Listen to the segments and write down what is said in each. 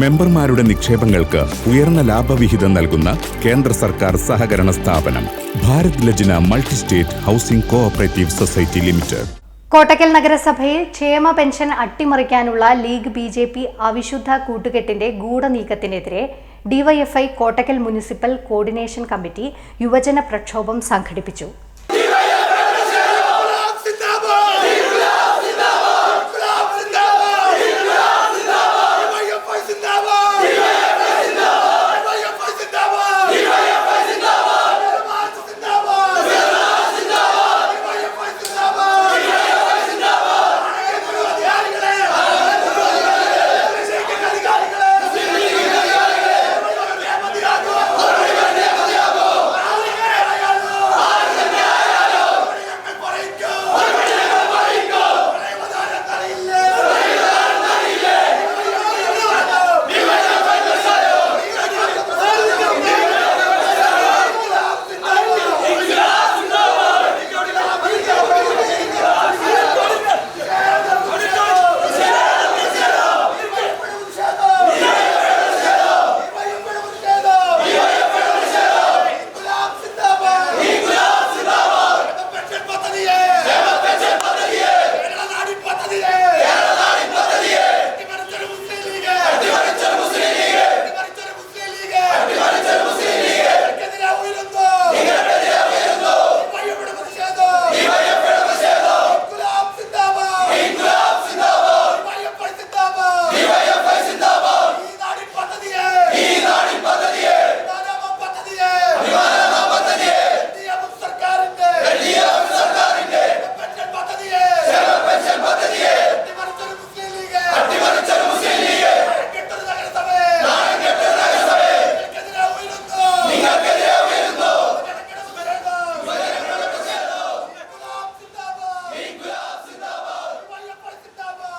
മെമ്പർമാരുടെ നിക്ഷേപങ്ങൾക്ക് ഉയർന്ന ലാഭവിഹിതം നൽകുന്ന കേന്ദ്ര സർക്കാർ സഹകരണ സ്ഥാപനം Bharat Lajna multi state housing cooperative society limited. Kottakkal നഗരസഭയിൽ ക്ഷേമ പെൻഷൻ അട്ടിമറിക്കാനുള്ള ലീഗ് ബി.ജെ.പി. അവിശുദ്ധ കൂട്ടുകെട്ടിന്റെ ഗൂഢനീക്കത്തിനെതിരെ DYFI Kottakkal municipal coordination committee യുവജന പ്രക്ഷോഭം സംഘടിപ്പിച്ചു.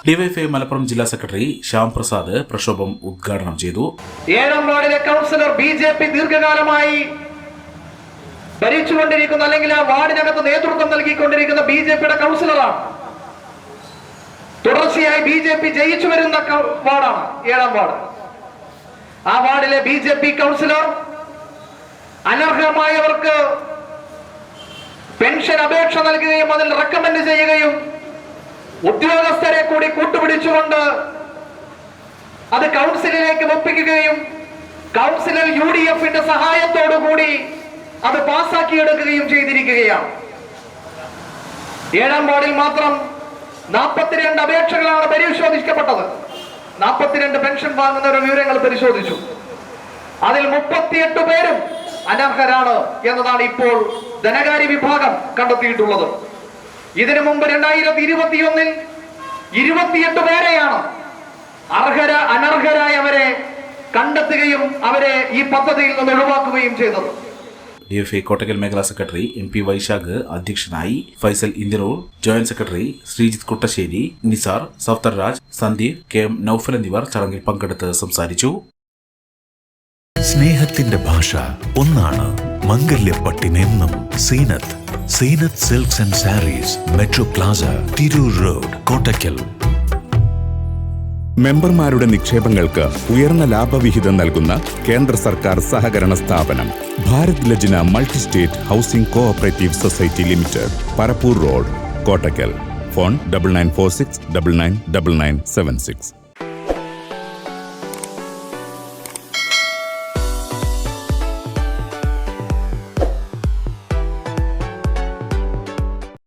ഡിവൈഎഫ്ഐ മലപ്പുറം ജില്ലാ സെക്രട്ടറി ശ്യാം പ്രസാദ് പ്രക്ഷോഭം ഉദ്ഘാടനം ചെയ്തു. 7ാം വാർഡിലെ കൗൺസിലർ ബി.ജെ.പി. ദീർഘകാലമായി ഭരിച്ചുകൊണ്ടിരിക്കുന്ന അല്ലെങ്കിൽ ആ വാർഡിനകത്ത് നേതൃത്വം നൽകിക്കൊണ്ടിരിക്കുന്ന ബി.ജെ.പിയുടെ കൗൺസിലറാണ്. തുടർച്ചയായി ബി.ജെ.പി. ജയിച്ചു വരുന്ന വാർഡാണ് 7ാം വാർഡ്. ആ വാർഡിലെ ബി.ജെ.പി. കൗൺസിലർ അനർഹമായവർക്ക് പെൻഷൻ അപേക്ഷ നൽകുകയും അതിൽ റെക്കമെൻഡ് ചെയ്യുകയും ഉദ്യോഗസ്ഥരെ കൂടി കൂട്ടുപിടിച്ചുകൊണ്ട് അത് കൗൺസിലിലേക്ക് ഒപ്പിക്കുകയും കൗൺസിലർ UDFന്റെ സഹായത്തോടുകൂടി അത് പാസാക്കിയെടുക്കുകയും ചെയ്തിരിക്കുകയാണ്. 7ാം വാർഡിൽ മാത്രം 42 അപേക്ഷകളാണ് പരിശോധിക്കപ്പെട്ടത്. 42 പെൻഷൻ വാങ്ങുന്നവരുടെ വിവരങ്ങൾ പരിശോധിച്ചു. അതിൽ 38 പേരും അനർഹരാണ് എന്നതാണ് ഇപ്പോൾ ധനകാര്യ വിഭാഗം കണ്ടെത്തിയിട്ടുള്ളത്. ഇതിനു മുമ്പ് 2021 28 പേരെയാണ് അനർഹരായവരെ കണ്ടെത്തുകയും അവരെ ഈ പദ്ധതിയിൽ നിന്ന് ഒഴിവാക്കുകയും ചെയ്തത്. ഡിവൈഎഫ്ഐ കോട്ടക്കൽ മേഖലാ സെക്രട്ടറി MP വൈശാഖ് അധ്യക്ഷനായി. Faisal Indiroor, joint secretary Sreejith Kuttassery, Nisar, Safdar Raj, Sandeep, KM Noufal എന്നിവർ ചടങ്ങിൽ പങ്കെടുത്ത് സംസാരിച്ചു. സ്നേഹത്തിന്റെ ഭാഷ ഒന്നാണ്. മംഗല്യപ്പട്ടിനെന്നും Seenath silks and sarees, metro plaza, Tirur road, Kottakkal. മെമ്പർമാരുടെ നിക്ഷേപങ്ങൾക്ക് ഉയർന്ന ലാഭവിഹിതം നൽകുന്ന കേന്ദ്ര സർക്കാർ സഹകരണ സ്ഥാപനം Bharat Lajna multi state housing cooperative society limited, Parappur road, Kottakkal. Phone 9946999976.